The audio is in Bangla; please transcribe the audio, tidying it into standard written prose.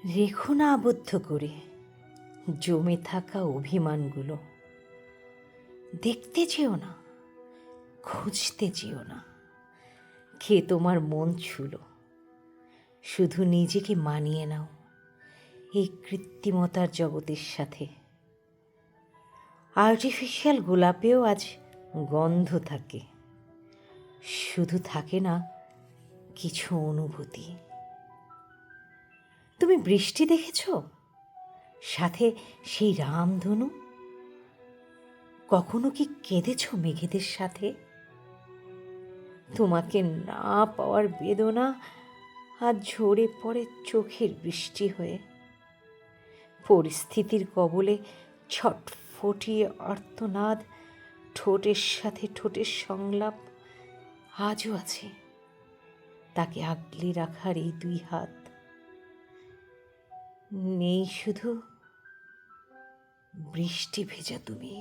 রেখো না আবদ্ধ করে জমে থাকা অভিমানগুলো। দেখতে যেও না, খুঁজতে যেও না কে তোমার মন ছুলো। শুধু নিজেকে মানিয়ে নাও এই কৃত্রিমতার জগতের সাথে। আর্টিফিশিয়াল গোলাপেও আজ গন্ধ থাকে, শুধু থাকে না কিছু অনুভূতি। তুমি বৃষ্টি দেখেছ, সাথে সেই রামধনু? কখনো কি কেঁদেছ মেঘেদের সাথে? তোমাকে না পাওয়ার বেদনা আজ ঝরে পড়ে চোখের বৃষ্টি হয়ে। পরিস্থিতির কবলে ছটফটিয়ে আর্তনাদ, ঠোঁটের সাথে ঠোঁটের সংলাপ আজও আছে। তাকে আগলে রাখার এই দুই হাত নেই, শুধু বৃষ্টি ভেজা তুমি।